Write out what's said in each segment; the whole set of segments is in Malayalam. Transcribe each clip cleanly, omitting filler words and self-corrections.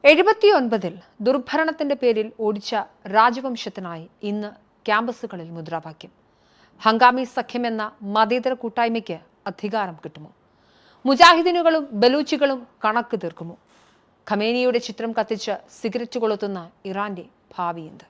79-ൽ ദുർഭരണത്തിന്റെ പേരിൽ ഓടിച്ച രാജവംശത്തിനായി ഇന്ന് ക്യാമ്പസുകളിൽ മുദ്രാവാക്യം. ഹംഗാമി സഖ്യമെന്ന മതേതര കൂട്ടായ്മയ്ക്ക് അധികാരം കിട്ടുമോ? മുജാഹിദീനുകളും ബലൂച്ചികളും കണക്ക് തീർക്കുമോ? ഖമേനിയുടെ ചിത്രം കത്തിച്ച് സിഗരറ്റ് കൊളുത്തുന്ന ഇറാന്റെ ഭാവി എന്ത്?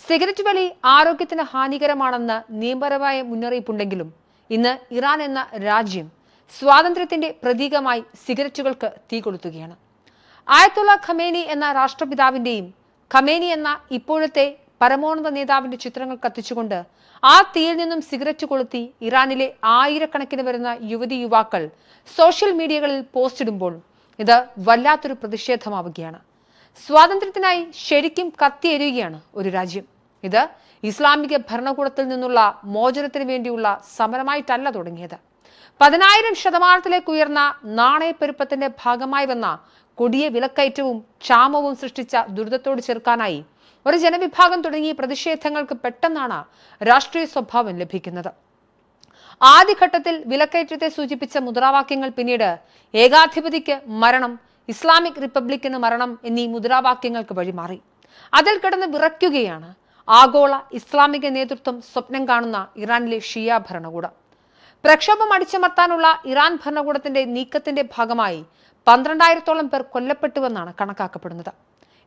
സിഗരറ്റ് വലി ആരോഗ്യത്തിന് ഹാനികരമാണെന്ന് നിയമപരമായ മുന്നറിയിപ്പുണ്ടെങ്കിലും ഇന്ന് ഇറാൻ എന്ന രാജ്യം സ്വാതന്ത്ര്യത്തിന്റെ പ്രതീകമായി സിഗരറ്റുകൾക്ക് തീ കൊളുത്തുകയാണ്. ആയത്തുള്ള ഖമേനി എന്ന രാഷ്ട്രപിതാവിന്റെയും ഖമേനി എന്ന ഇപ്പോഴത്തെ പരമോന്നത നേതാവിന്റെ ചിത്രങ്ങൾ കത്തിച്ചുകൊണ്ട് ആ തീയിൽ നിന്നും സിഗരറ്റ് കൊളുത്തി ഇറാനിലെ ആയിരക്കണക്കിന് വരുന്ന യുവതി യുവാക്കൾ സോഷ്യൽ മീഡിയകളിൽ പോസ്റ്റ് ഇടുമ്പോൾ ഇത് വല്ലാത്തൊരു പ്രതിഷേധമാവുകയാണ്. സ്വാതന്ത്ര്യത്തിനായി ശരിക്കും കത്തിയെരിയുകയാണ് ഒരു രാജ്യം. ഇത് ഇസ്ലാമിക ഭരണകൂടത്തിൽ നിന്നുള്ള മോചനത്തിന് വേണ്ടിയുള്ള സമരമായിട്ടല്ല തുടങ്ങിയത്. 10,000 ശതമാനത്തിലേക്ക് ഉയർന്ന നാണയപ്പെരുപ്പത്തിന്റെ ഭാഗമായി വന്ന കൊടിയ വിലക്കയറ്റവും ക്ഷാമവും സൃഷ്ടിച്ച ദുരിതത്തോട് ചെറുക്കാനായി ഒരു ജനവിഭാഗം തുടങ്ങിയ പ്രതിഷേധങ്ങൾക്ക് പെട്ടെന്നാണ് രാഷ്ട്രീയ സ്വഭാവം ലഭിക്കുന്നത്. ആദ്യഘട്ടത്തിൽ വിലക്കയറ്റത്തെ സൂചിപ്പിച്ച മുദ്രാവാക്യങ്ങൾ പിന്നീട് ഏകാധിപതിക്ക് മരണം, ഇസ്ലാമിക് റിപ്പബ്ലിക്കിന് മരണം എന്നീ മുദ്രാവാക്യങ്ങൾക്ക് വഴിമാറി. അതിൽ കിടന്ന് വിറയ്ക്കുകയാണ് ആഗോള ഇസ്ലാമിക നേതൃത്വം സ്വപ്നം കാണുന്ന ഇറാനിലെ ഷിയ ഭരണകൂടം. പ്രക്ഷോഭം അടിച്ചമർത്താനുള്ള ഇറാൻ ഭരണകൂടത്തിന്റെ നീക്കത്തിന്റെ ഭാഗമായി 12,000-ഓളം പേർ കൊല്ലപ്പെട്ടുവെന്നാണ് കണക്കാക്കപ്പെടുന്നത്.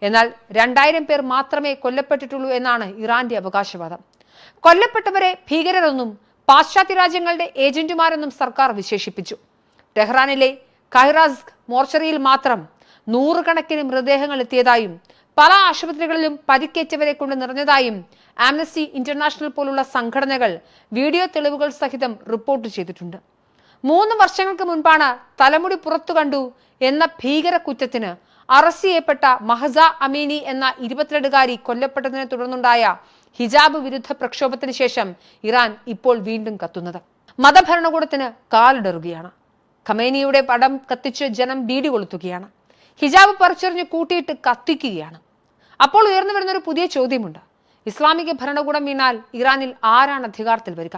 എന്നാൽ 2,000 പേർ മാത്രമേ കൊല്ലപ്പെട്ടിട്ടുള്ളൂ എന്നാണ് ഇറാന്റെ അവകാശവാദം. കൊല്ലപ്പെട്ടവരെ ഭീകരരെന്നും പാശ്ചാത്യ രാജ്യങ്ങളുടെ ഏജന്റുമാരെന്നും സർക്കാർ വിശേഷിപ്പിച്ചു. ടെഹ്റാനിലെ കൈറാസ് മോർച്ചറിയിൽ മാത്രം 100 കണക്കിന് മൃതദേഹങ്ങൾ എത്തിയതായും പല ആശുപത്രികളിലും പരിക്കേറ്റവരെ കൊണ്ട് നിറഞ്ഞതായും ആംനസ്റ്റി ഇന്റർനാഷണൽ പോലുള്ള സംഘടനകൾ വീഡിയോ തെളിവുകൾ സഹിതം റിപ്പോർട്ട് ചെയ്തിട്ടുണ്ട്. 3 വർഷങ്ങൾക്ക് മുൻപാണ് തലമുടി പുറത്തു കണ്ടു എന്ന ഭീകര കുറ്റത്തിന് അറസ്റ്റ് ചെയ്യപ്പെട്ട മഹസ അമീനി എന്ന 22-കാരി കൊല്ലപ്പെട്ടതിനെ തുടർന്നുണ്ടായ ഹിജാബ് വിരുദ്ധ പ്രക്ഷോഭത്തിന് ശേഷം ഇറാൻ ഇപ്പോൾ വീണ്ടും കത്തുന്നത്. മതഭരണകൂടത്തിന് കാലിടറുകയാണ്. ഖമേനിയുടെ പടം കത്തിച്ച് ജനം ബീഡി കൊളുത്തുകയാണ്. ഹിജാബ് പറിച്ചെറിഞ്ഞ് കൂട്ടിയിട്ട് കത്തിക്കുകയാണ്. അപ്പോൾ ഉയർന്നു വരുന്ന ഒരു പുതിയ ചോദ്യമുണ്ട്. ഇസ്ലാമിക ഭരണകൂടം വീണാൽ ഇറാനിൽ ആരാണ് അധികാരത്തിൽ വരിക?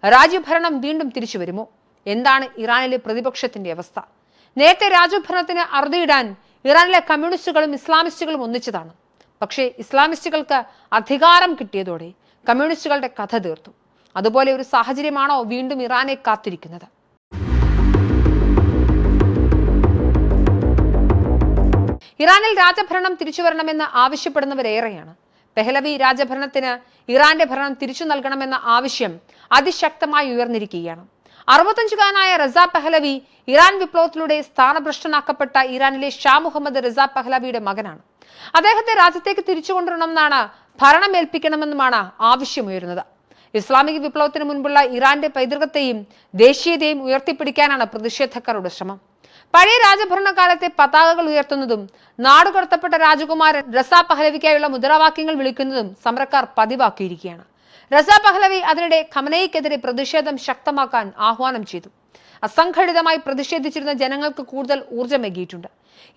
രാജ്യഭരണം വീണ്ടും തിരിച്ചു വരുമോ? എന്താണ് ഇറാനിലെ പ്രതിപക്ഷത്തിന്റെ അവസ്ഥ? നേരത്തെ രാജ്യഭരണത്തിന് അറുതിയിടാൻ ഇറാനിലെ കമ്മ്യൂണിസ്റ്റുകളും ഇസ്ലാമിസ്റ്റുകളും ഒന്നിച്ചതാണ്. പക്ഷേ ഇസ്ലാമിസ്റ്റുകൾക്ക് അധികാരം കിട്ടിയതോടെ കമ്മ്യൂണിസ്റ്റുകളുടെ കഥ തീർത്തു. അതുപോലെ ഒരു സാഹചര്യമാണോ വീണ്ടും ഇറാനെ കാത്തിരിക്കുന്നത്? ഇറാനിൽ രാജഭരണം തിരിച്ചു വരണമെന്ന് ആവശ്യപ്പെടുന്നവരേറെയാണ്. പെഹ്ലവി രാജഭരണത്തിന് ഇറാന്റെ ഭരണം തിരിച്ചു നൽകണമെന്ന ആവശ്യം അതിശക്തമായി ഉയർന്നിരിക്കുകയാണ്. 65-കാരനായ റസ പെഹ്ലവി ഇറാൻ വിപ്ലവത്തിലൂടെ സ്ഥാനഭ്രഷ്ടനാക്കപ്പെട്ട ഇറാനിലെ ഷാ മുഹമ്മദ് റസ പെഹ്ലവിയുടെ മകനാണ്. അദ്ദേഹത്തെ രാജ്യത്തേക്ക് തിരിച്ചു കൊണ്ടുവരണമെന്നാണ്, ഭരണമേൽപ്പിക്കണമെന്നുമാണ് ആവശ്യമുയരുന്നത്. ഇസ്ലാമിക വിപ്ലവത്തിന് മുൻപുള്ള ഇറാന്റെ പൈതൃകത്തെയും ദേശീയതയും ഉയർത്തിപ്പിടിക്കാനാണ് പ്രതിഷേധക്കാരുടെ ശ്രമം. പഴയ രാജഭരണകാലത്തെ പതാകകൾ ഉയർത്തുന്നതും നാടുകടത്തപ്പെട്ട രാജകുമാരൻ റസ പഹ്ലവിക്കായുള്ള മുദ്രാവാക്യങ്ങൾ വിളിക്കുന്നതും സമരക്കാർ പതിവാക്കിയിരിക്കുകയാണ്. റസ പഹ്ലവി അതിനിടെ ഖമനേയിക്കെതിരെ പ്രതിഷേധം ശക്തമാക്കാൻ ആഹ്വാനം ചെയ്തു. അസംഘടിതമായി പ്രതിഷേധിച്ചിരുന്ന ജനങ്ങൾക്ക് കൂടുതൽ ഊർജ്ജമേകിയിട്ടുണ്ട്.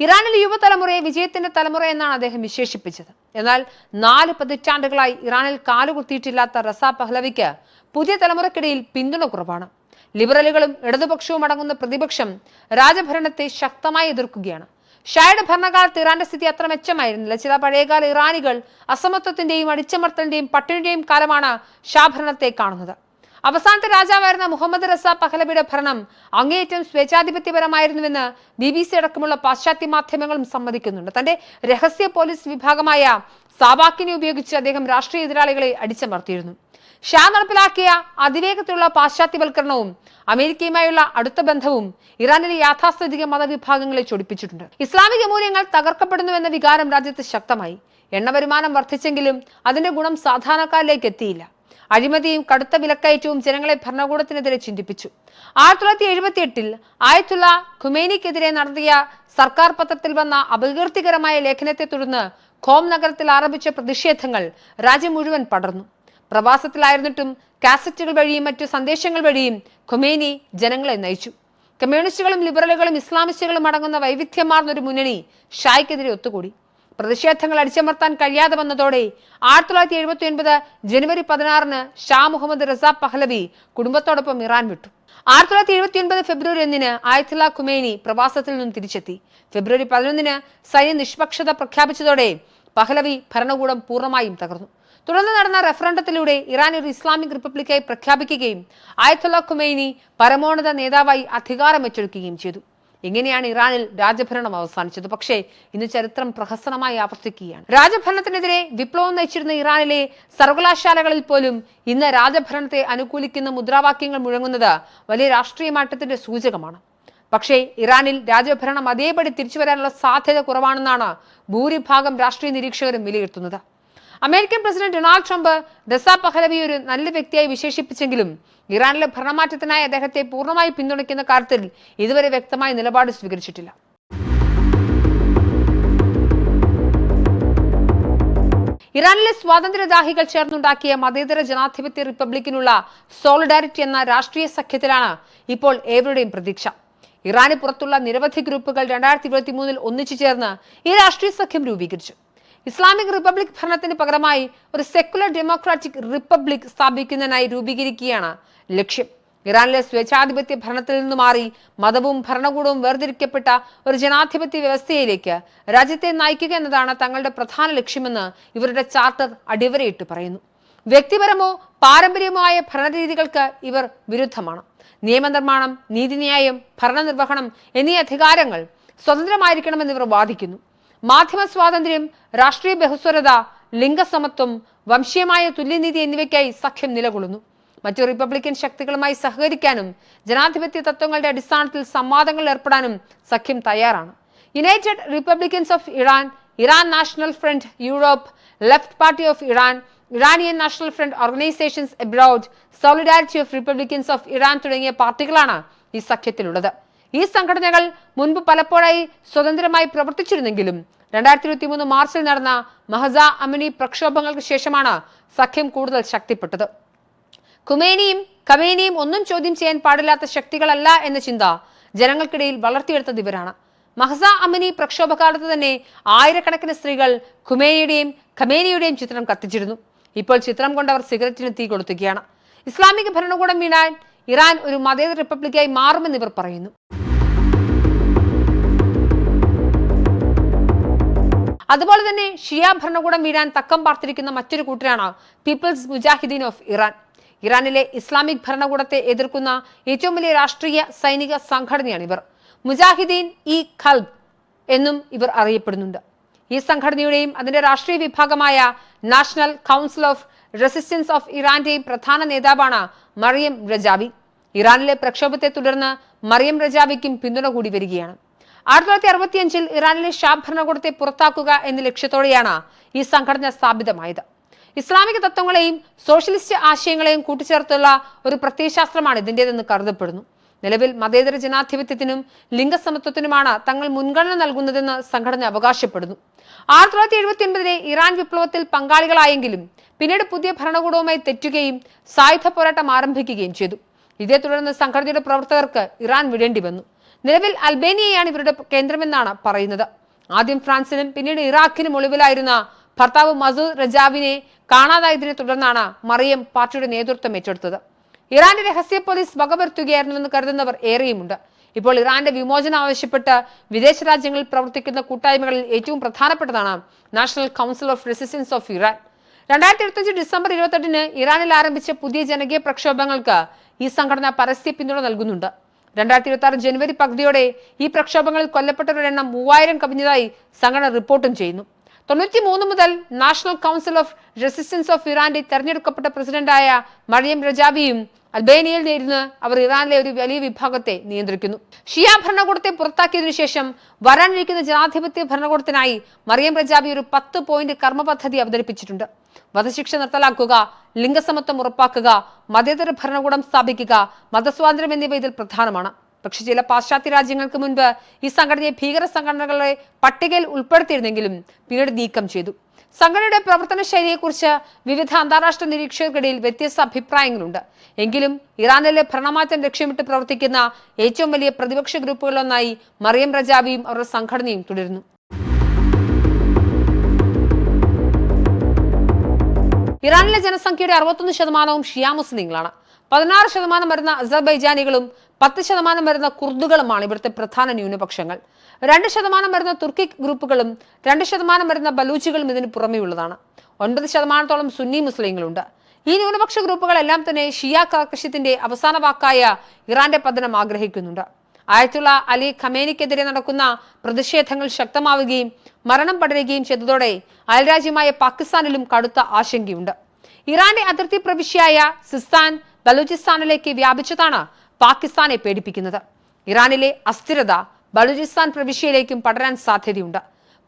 ഇറാനിലെ യുവതലമുറയെ വിജയത്തിന്റെ തലമുറ എന്നാണ് അദ്ദേഹം വിശേഷിപ്പിച്ചത്. എന്നാൽ 4 പതിറ്റാണ്ടുകളായി ഇറാനിൽ കാലുകുത്തിയിട്ടില്ലാത്ത റസ പഹ്ലവിക്ക് പുതിയ തലമുറക്കിടയിൽ പിന്തുണ കുറവാണ്. ലിബറലുകളും ഇടതുപക്ഷവും അടങ്ങുന്ന പ്രതിപക്ഷം രാജഭരണത്തെ ശക്തമായി എതിർക്കുകയാണ്. ഷായുടെ ഭരണകാലത്ത് ഇറാന്റെ സ്ഥിതി അത്ര മെച്ചമായിരുന്നില്ല. ചില പഴയകാല ഇറാനികൾ അസമത്വത്തിന്റെയും അടിച്ചമർത്തലിന്റെയും പട്ടിണിയുടെയും കാലമാണ് ഷാ ഭരണത്തെ കാണുന്നത്. അവസാനത്തെ രാജാവായിരുന്ന മുഹമ്മദ് റസ പഹ്ലവിയുടെ ഭരണം അങ്ങേയറ്റം സ്വേച്ഛാധിപത്യപരമായിരുന്നുവെന്ന് BBC അടക്കമുള്ള പാശ്ചാത്യ മാധ്യമങ്ങളും സമ്മതിക്കുന്നുണ്ട്. തന്റെ രഹസ്യ പോലീസ് വിഭാഗമായ സാബാക്കിനെ ഉപയോഗിച്ച് അദ്ദേഹം രാഷ്ട്രീയ എതിരാളികളെ അടിച്ചമർത്തിയിരുന്നു. ഷാ നടപ്പിലാക്കിയ അതിവേഗത്തിലുള്ള പാശ്ചാത്യവൽക്കരണവും അമേരിക്കയുമായുള്ള അടുത്ത ബന്ധവും ഇറാനിലെ യാഥാസ്ഥിതിക മതവിഭാഗങ്ങളെ ചൊടിപ്പിച്ചിട്ടുണ്ട്. ഇസ്ലാമിക മൂല്യങ്ങൾ തകർക്കപ്പെടുന്നുവെന്ന വികാരം രാജ്യത്ത് ശക്തമായി. എണ്ണവരുമാനം വർദ്ധിച്ചെങ്കിലും അതിന്റെ ഗുണം സാധാരണക്കാരിലേക്ക് എത്തിയില്ല. അഴിമതിയും കടുത്ത വിലക്കയറ്റവും ജനങ്ങളെ ഭരണകൂടത്തിനെതിരെ ചിന്തിപ്പിച്ചു. 1978-ൽ ആയത്തുള്ള ഖുമേനിക്കെതിരെ നടത്തിയ സർക്കാർ പത്രത്തിൽ വന്ന അപകീർത്തികരമായ ലേഖനത്തെ തുടർന്ന് ഖോം നഗരത്തിൽ ആരംഭിച്ച പ്രതിഷേധങ്ങൾ രാജ്യം മുഴുവൻ പടർന്നു. പ്രവാസത്തിലായിരുന്നിട്ടും കാസറ്റുകൾ വഴിയും മറ്റു സന്ദേശങ്ങൾ വഴിയും ഖുമേനി ജനങ്ങളെ നയിച്ചു. കമ്മ്യൂണിസ്റ്റുകളും ലിബറലുകളും ഇസ്ലാമിസ്റ്റുകളും അടങ്ങുന്ന വൈവിധ്യമാർന്നൊരു മുന്നണി ഷായ്ക്കെതിരെ ഒത്തുകൂടി. പ്രതിഷേധങ്ങൾ അടിച്ചമർത്താൻ കഴിയാതെ വന്നതോടെ 1979 ജനുവരി 16 ഷാ മുഹമ്മദ് റസ പഹ്ലവി കുടുംബത്തോടൊപ്പം ഇറാൻ വിട്ടു. 1979 ഫെബ്രുവരി 1 ആയത്തുള്ള ഖുമൈനി പ്രവാസത്തിൽ നിന്നും തിരിച്ചെത്തി. ഫെബ്രുവരി 11 സൈന്യം നിഷ്പക്ഷത പ്രഖ്യാപിച്ചതോടെ പഹ്ലവി ഭരണകൂടം പൂർണ്ണമായും തകർന്നു. തുടർന്ന് നടന്ന റഫറണ്ടത്തിലൂടെ ഇറാൻ ഒരു ഇസ്ലാമിക് റിപ്പബ്ലിക്കായി പ്രഖ്യാപിക്കുകയും ആയത്തുള്ള ഖുമൈനി പരമോന്നത നേതാവായി അധികാരം ഏറ്റെടുക്കുകയും ചെയ്തു. ഇങ്ങനെയാണ് ഇറാനിൽ രാജഭരണം അവസാനിച്ചത്. പക്ഷേ ഇന്ന് ചരിത്രം പ്രഹസനമായി ആവർത്തിക്കുകയാണ്. രാജഭരണത്തിനെതിരെ വിപ്ലവം നയിച്ചിരുന്ന ഇറാനിലെ സർവകലാശാലകളിൽ പോലും ഇന്ന് രാജഭരണത്തെ അനുകൂലിക്കുന്ന മുദ്രാവാക്യങ്ങൾ മുഴങ്ങുന്നത് വലിയ രാഷ്ട്രീയ മാറ്റത്തിന്റെ സൂചകമാണ്. പക്ഷേ ഇറാനിൽ രാജഭരണം അതേപടി തിരിച്ചു വരാനുള്ള സാധ്യത കുറവാണെന്നാണ് ഭൂരിഭാഗം രാഷ്ട്രീയ നിരീക്ഷകരും വിലയിരുത്തുന്നത്. American president Donald Trump Reza Pahlavi ഒരു നല്ല വ്യക്തിയായി വിശേഷിപ്പിച്ചെങ്കിലും ഇറാനിലെ ഭരണമാറ്റത്തിനായി അദ്ദേഹത്തെ പൂർണ്ണമായി പിന്തുണയ്ക്കുന്ന കാര്യത്തിൽ ഇതുവരെ വ്യക്തമായ നിലപാട് സ്വീകരിച്ചിട്ടില്ല. ഇറാനിലെ സ്വാതന്ത്ര്യദാഹികൾ ചേർന്നുണ്ടാക്കിയ മതേതര ജനാധിപത്യ റിപ്പബ്ലിക്കിനുള്ള സോളിഡാരിറ്റി എന്ന രാഷ്ട്രീയ സഖ്യത്തിലാണ് ഇപ്പോൾ ഏവരുടെയും പ്രതീക്ഷ. ഇറാന് പുറത്തുള്ള നിരവധി ഗ്രൂപ്പുകൾ 2023 ഒന്നിച്ചു ചേർന്ന് ഈ രാഷ്ട്രീയ സഖ്യം രൂപീകരിച്ചു. ഇസ്ലാമിക് റിപ്പബ്ലിക് ഭരണത്തിന് പകരമായി ഒരു സെക്കുലർ ഡെമോക്രാറ്റിക് റിപ്പബ്ലിക് സ്ഥാപിക്കുന്നതിനായി രൂപീകരിക്കുകയാണ് ലക്ഷ്യം. ഇറാനിലെ സ്വേച്ഛാധിപത്യ ഭരണത്തിൽ നിന്ന് മാറി മതവും ഭരണകൂടവും വേർതിരിക്കപ്പെട്ട ഒരു ജനാധിപത്യ വ്യവസ്ഥയിലേക്ക് രാജ്യത്തെ നയിക്കുക എന്നതാണ് തങ്ങളുടെ പ്രധാന ലക്ഷ്യമെന്ന് ഇവരുടെ ചാർട്ടർ അടിവരയിട്ട് പറയുന്നു. വ്യക്തിപരമോ പാരമ്പര്യമോ ആയ ഭരണരീതികൾക്ക് ഇവർ വിരുദ്ധമാണ്. നിയമനിർമ്മാണം, നീതിന്യായം, ഭരണനിർവഹണം എന്നീ അധികാരങ്ങൾ സ്വതന്ത്രമായിരിക്കണമെന്ന് ഇവർ വാദിക്കുന്നു. മാധ്യമ സ്വാതന്ത്ര്യം, രാഷ്ട്രീയ ബഹുസ്വരത, ലിംഗസമത്വം, വംശീയമായ തുല്യനീതി എന്നിവയ്ക്കായി സഖ്യം നിലകൊള്ളുന്നു. മറ്റു റിപ്പബ്ലിക്കൻ ശക്തികളുമായി സഹകരിക്കാനും ജനാധിപത്യ തത്വങ്ങളുടെ അടിസ്ഥാനത്തിൽ സംവാദങ്ങളിൽ ഏർപ്പെടാനും സഖ്യം തയ്യാറാണ്. United republicans of Iran, Iran national front Europe, left party of Iran, Iranian national front organisations abroad, solidarity of republicans of Iran തുടങ്ങിയ പാർട്ടികളാണ് ഈ സഖ്യത്തിലുള്ളത്. ഈ സംഘടനകൾ മുൻപ് പലപ്പോഴായി സ്വതന്ത്രമായി പ്രവർത്തിച്ചിരുന്നെങ്കിലും 2023 മാർച്ചിൽ നടന്ന മഹസ അമിനി പ്രക്ഷോഭങ്ങൾക്ക് ശേഷമാണ് സഖ്യം കൂടുതൽ ശക്തിപ്പെട്ടത്. ഖമേനിയും ഒന്നും ചോദ്യം ചെയ്യാൻ പാടില്ലാത്ത ശക്തികളല്ല എന്ന ചിന്ത ജനങ്ങൾക്കിടയിൽ വളർത്തിയെടുത്തത് ഇവരാണ്. മഹസ അമിനി പ്രക്ഷോഭകാലത്ത് തന്നെ ആയിരക്കണക്കിന് സ്ത്രീകൾ ഖമേനിയുടെയും ചിത്രം കത്തിച്ചിരുന്നു. ഇപ്പോൾ ചിത്രം കൊണ്ടവർ സിഗരറ്റിന് തീ കൊളുത്തുകയാണ്. ഇസ്ലാമിക ഭരണകൂടം വീണാൽ ഇറാൻ ഒരു മതേതര റിപ്പബ്ലിക്കായി മാറുമെന്ന് ഇവർ പറയുന്നു. അതുപോലെ തന്നെ ഷിയ ഭരണകൂടം വീഴാൻ തക്കം പാർത്തിരിക്കുന്ന മറ്റൊരു കൂട്ടരാണ് പീപ്പിൾസ് മുജാഹിദീൻ ഓഫ് ഇറാൻ. ഇറാനിലെ ഇസ്ലാമിക് ഭരണകൂടത്തെ എതിർക്കുന്ന ഏറ്റവും വലിയ രാഷ്ട്രീയ സൈനിക സംഘടനയാണ് ഇവർ. മുജാഹിദീൻ ഇ ഖൽബ് എന്നും ഇവർ അറിയപ്പെടുന്നുണ്ട്. ഈ സംഘടനയുടെയും അതിന്റെ രാഷ്ട്രീയ വിഭാഗമായ national council of resistance of ഇറാന്റെയും പ്രധാന നേതാവാണ് മറിയം രജാവി. ഇറാനിലെ പ്രക്ഷോഭത്തെ തുടർന്ന് മറിയം രജാവിക്കും പിന്തുണ കൂടി വരികയാണ്. 1965 ഇറാനിലെ ഷാ ഭരണകൂടത്തെ പുറത്താക്കുക എന്ന ലക്ഷ്യത്തോടെയാണ് ഈ സംഘടന സ്ഥാപിതമായത്. ഇസ്ലാമിക തത്വങ്ങളെയും സോഷ്യലിസ്റ്റ് ആശയങ്ങളെയും കൂട്ടിച്ചേർത്തുള്ള ഒരു പ്രത്യയശാസ്ത്രമാണ് ഇതിൻ്റെതെന്ന് കരുതപ്പെടുന്നു. നിലവിൽ മതേതര ജനാധിപത്യത്തിനും ലിംഗസമത്വത്തിനുമാണ് തങ്ങൾ മുൻഗണന നൽകുന്നതെന്ന് സംഘടന അവകാശപ്പെടുന്നു. 1979 ഇറാൻ വിപ്ലവത്തിൽ പങ്കാളികളായെങ്കിലും പിന്നീട് പുതിയ ഭരണകൂടവുമായി തെറ്റുകയും സായുധ പോരാട്ടം ആരംഭിക്കുകയും ചെയ്തു. ഇതേ തുടർന്ന് സംഘടനയുടെ പ്രവർത്തകർക്ക് ഇറാൻ വിടേണ്ടി വന്നു. നിലവിൽ അൽബേനിയയാണ് ഇവരുടെ കേന്ദ്രമെന്നാണ് പറയുന്നത്. ആദ്യം ഫ്രാൻസിനും പിന്നീട് ഇറാഖിനും ഒളിവിലായിരുന്ന ഭർത്താവ് മസൂദ് രജാവിനെ കാണാതായതിനെ തുടർന്നാണ് മറിയം പാർട്ടിയുടെ നേതൃത്വം ഏറ്റെടുത്തത്. ഇറാന്റെ രഹസ്യ പോലീസ് വകവരുത്തുകയായിരുന്നുവെന്ന് കരുതുന്നവർ ഏറെയുമുണ്ട്. ഇപ്പോൾ ഇറാന്റെ വിമോചനം ആവശ്യപ്പെട്ട് വിദേശ രാജ്യങ്ങളിൽ പ്രവർത്തിക്കുന്ന കൂട്ടായ്മകളിൽ ഏറ്റവും പ്രധാനപ്പെട്ടതാണ് national council of resistance of Iran. 2025 December 28 ഇറാനിൽ ആരംഭിച്ച പുതിയ ജനകീയ പ്രക്ഷോഭങ്ങൾക്ക് ഈ സംഘടന പരസ്യ പിന്തുണ നൽകുന്നുണ്ട്. 2026 ജനുവരി പകുതിയോടെ ഈ പ്രക്ഷോഭങ്ങളിൽ കൊല്ലപ്പെട്ടവരുടെ എണ്ണം 3000 കവിഞ്ഞതായി സംഘടന റിപ്പോർട്ടും ചെയ്യുന്നു. 93 മുതൽ national council of resistance of ഇറാന്റെ തെരഞ്ഞെടുക്കപ്പെട്ട പ്രസിഡന്റായ മറിയം രജാവിയും അൽബേനിയയിൽ നേരിടുന്ന അവർ ഇറാനിലെ ഒരു വലിയ വിഭാഗത്തെ നിയന്ത്രിക്കുന്നു. ഷിയ ഭരണകൂടത്തെ പുറത്താക്കിയതിനു ശേഷം വരാനിരിക്കുന്ന ജനാധിപത്യ ഭരണകൂടത്തിനായി മറിയം രജാവി ഒരു 10 പോയിന്റ് കർമ്മ പദ്ധതി അവതരിപ്പിച്ചിട്ടുണ്ട്. വധശിക്ഷ നിർത്തലാക്കുക, ലിംഗസമത്വം ഉറപ്പാക്കുക, മതേതര ഭരണകൂടം സ്ഥാപിക്കുക, മതസ്വാതന്ത്ര്യം എന്നിവ ഇതിൽ പ്രധാനമാണ്. പക്ഷെ ചില പാശ്ചാത്യ രാജ്യങ്ങൾക്ക് മുൻപ് ഈ സംഘടനയെ ഭീകര സംഘടനകളുടെ പട്ടികയിൽ ഉൾപ്പെടുത്തിയിരുന്നെങ്കിലും പിന്നീട് നീക്കം ചെയ്തു. സംഘടനയുടെ പ്രവർത്തന ശൈലിയെക്കുറിച്ച് വിവിധ അന്താരാഷ്ട്ര നിരീക്ഷകർക്കിടയിൽ വ്യത്യസ്ത അഭിപ്രായങ്ങളുണ്ട്. എങ്കിലും ഇറാനിലെ ഭരണമാറ്റം ലക്ഷ്യമിട്ട് പ്രവർത്തിക്കുന്ന ഏറ്റവും വലിയ പ്രതിപക്ഷ ഗ്രൂപ്പുകളിലൊന്നായി മറിയം രജാവിയും അവരുടെ സംഘടനയും തുടരുന്നു. ഇറാനിലെ ജനസംഖ്യയുടെ 61% ഷിയ മുസ്ലിങ്ങളാണ്. 16% വരുന്ന അസർബൈജാനികളും 10% വരുന്ന കുർദുകളുമാണ് ഇവിടുത്തെ പ്രധാന ന്യൂനപക്ഷങ്ങൾ. 2% വരുന്ന തുർക്കിക് ഗ്രൂപ്പുകളും 2% വരുന്ന ബലൂച്ചുകളും ഇതിന് പുറമെയുള്ളതാണ്. 9% സുന്നി മുസ്ലിങ്ങളുണ്ട്. ഈ ന്യൂനപക്ഷ ഗ്രൂപ്പുകളെല്ലാം തന്നെ ഷിയ കാർക്കശ്യത്തിന്റെ അവസാന വാക്കായ ഇറാന്റെ പതനം ആഗ്രഹിക്കുന്നുണ്ട്. ആയത്തുള്ള അലി ഖമേനിക്കെതിരെ നടക്കുന്ന പ്രതിഷേധങ്ങൾ ശക്തമാവുകയും മരണം പടരുകയും ചെയ്തതോടെ അയൽരാജ്യമായ പാകിസ്ഥാനിലും കടുത്ത ആശങ്കയുണ്ട്. ഇറാന്റെ അതിർത്തി പ്രവിശ്യയായ സിസ്താൻ ബലൂചിസ്ഥാനിലേക്ക് വ്യാപിച്ചതാണ് പാകിസ്ഥാനെ പേടിപ്പിക്കുന്നത്. ഇറാനിലെ അസ്ഥിരത ബലൂചിസ്ഥാൻ പ്രവിശ്യയിലേക്കും പടരാൻ സാധ്യതയുണ്ട്.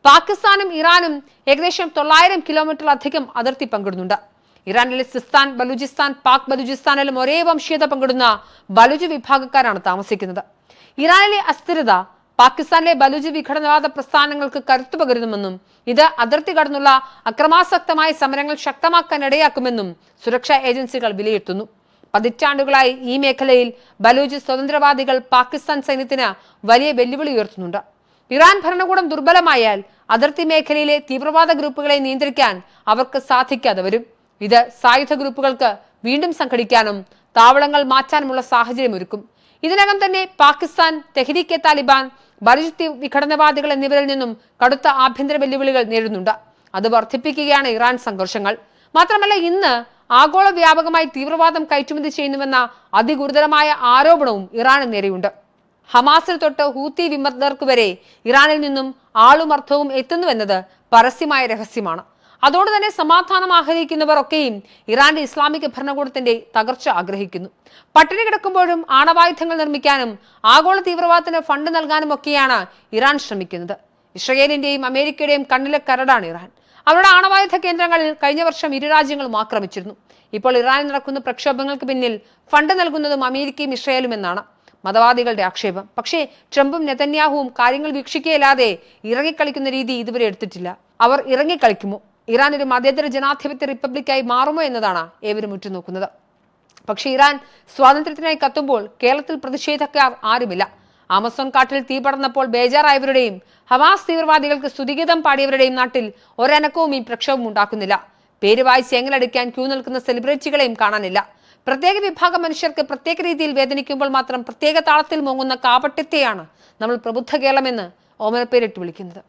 പാകിസ്ഥാനും ഇറാനും ഏകദേശം 900 കിലോമീറ്ററിലധികം അതിർത്തി പങ്കിടുന്നുണ്ട്. ഇറാനിലെ സിസ്താൻ ബലൂചിസ്ഥാൻ പാക് ബലൂചിസ്ഥാനിലും ഒരേ വംശീയത പങ്കിടുന്ന ബലൂജ് വിഭാഗക്കാരാണ് താമസിക്കുന്നത്. ഇറാനിലെ അസ്ഥിരത പാകിസ്ഥാനിലെ ബലൂജ് വിഘടനവാദ പ്രസ്ഥാനങ്ങൾക്ക് കരുത്തു പകരുന്നുമെന്നും ഇത് അതിർത്തി കടന്നുള്ള അക്രമാസക്തമായ സമരങ്ങൾ ശക്തമാക്കാൻ ഇടയാക്കുമെന്നും സുരക്ഷാ ഏജൻസികൾ വിലയിരുത്തുന്നു. പതിറ്റാണ്ടുകളായി ഈ മേഖലയിൽ ബലൂജ് സ്വതന്ത്രവാദികൾ പാകിസ്ഥാൻ സൈന്യത്തിന് വലിയ വെല്ലുവിളി ഉയർത്തുന്നുണ്ട്. ഇറാൻ ഭരണകൂടം ദുർബലമായാൽ അതിർത്തി മേഖലയിലെ തീവ്രവാദ ഗ്രൂപ്പുകളെ നിയന്ത്രിക്കാൻ അവർക്ക് സാധിക്കാതെ വരും. ഇത് സായുധ ഗ്രൂപ്പുകൾക്ക് വീണ്ടും സംഘടിക്കാനും താവളങ്ങൾ മാറ്റാനുമുള്ള സാഹചര്യം ഒരുക്കും. ഇതിനകം തന്നെ പാകിസ്ഥാൻ തെഹ്രീക്കെ താലിബാൻ ബലൂച്ച് വിഘടനവാദികൾ എന്നിവരിൽ നിന്നും കടുത്ത ആഭ്യന്തര വെല്ലുവിളികൾ നേരിടുന്നുണ്ട്. അത് വർദ്ധിപ്പിക്കുകയാണ് ഇറാൻ സംഘർഷങ്ങൾ. മാത്രമല്ല ഇന്ന് ആഗോള വ്യാപകമായി തീവ്രവാദം കയറ്റുമതി ചെയ്യുന്നുവെന്ന അതിഗുരുതരമായ ആരോപണവും ഇറാന് നേരെയുണ്ട്. ഹമാസിൽ തൊട്ട് ഹൂത്തി വിമതർക്ക് വരെ ഇറാനിൽ നിന്നും ആളും അർത്ഥവും എത്തുന്നുവെന്നത് പരസ്യമായ രഹസ്യമാണ്. അതുകൊണ്ട് തന്നെ സമാധാനം ആഗ്രഹിക്കുന്നവർ ഒക്കെയും ഇറാന്റെ ഇസ്ലാമിക ഭരണകൂടത്തിന്റെ തകർച്ച ആഗ്രഹിക്കുന്നു. പട്ടിണി കിടക്കുമ്പോഴും ആണവായുധങ്ങൾ നിർമ്മിക്കാനും ആഗോള തീവ്രവാദത്തിന് ഫണ്ട് നൽകാനും ഒക്കെയാണ് ഇറാൻ ശ്രമിക്കുന്നത്. ഇസ്രയേലിന്റെയും അമേരിക്കയുടെയും കണ്ണിലെ കരടാണ് ഇറാൻ. അവരുടെ ആണവായുധ കേന്ദ്രങ്ങളിൽ കഴിഞ്ഞ വർഷം ഇരു രാജ്യങ്ങളും ആക്രമിച്ചിരുന്നു. ഇപ്പോൾ ഇറാനിൽ നടക്കുന്ന പ്രക്ഷോഭങ്ങൾക്ക് പിന്നിൽ ഫണ്ട് നൽകുന്നതും അമേരിക്കയും ഇസ്രയേലും എന്നാണ് മതവാദികളുടെ ആക്ഷേപം. പക്ഷേ ട്രംപും നെതന്യാഹുവും കാര്യങ്ങൾ വീക്ഷിക്കുകയല്ലാതെ ഇറങ്ങിക്കളിക്കുന്ന രീതി ഇതുവരെ എടുത്തിട്ടില്ല. അവർ ഇറങ്ങിക്കളിക്കുമോ? ഇറാൻ ഒരു മതേതര ജനാധിപത്യ റിപ്പബ്ലിക്കായി മാറുമോ എന്നതാണ് ഏവരും ഉറ്റുനോക്കുന്നത്. പക്ഷെ ഇറാൻ സ്വാതന്ത്ര്യത്തിനായി കത്തുമ്പോൾ കേരളത്തിൽ പ്രതിഷേധക്കാർ ആരുമില്ല. ആമസോൺ കാട്ടിൽ തീ പടർന്നപ്പോൾ ബേജാറായവരുടെയും ഹമാസ് തീവ്രവാദികൾക്ക് സ്തുതിഗീതം പാടിയവരുടെയും നാട്ടിൽ ഒരനക്കവും ഈ പ്രക്ഷോഭം ഉണ്ടാക്കുന്നില്ല. പേര് വായിച്ച് എങ്ങലടിക്കാൻ ക്യൂ നിൽക്കുന്ന സെലിബ്രിറ്റികളെയും കാണാനില്ല. പ്രത്യേക വിഭാഗം മനുഷ്യർക്ക് പ്രത്യേക രീതിയിൽ വേദനിക്കുമ്പോൾ മാത്രം പ്രത്യേക താളത്തിൽ മോങ്ങുന്ന കാപട്യത്തെയാണ് നമ്മൾ പ്രബുദ്ധ കേരളമെന്ന് ഓമനപ്പേരിട്ട് വിളിക്കുന്നത്.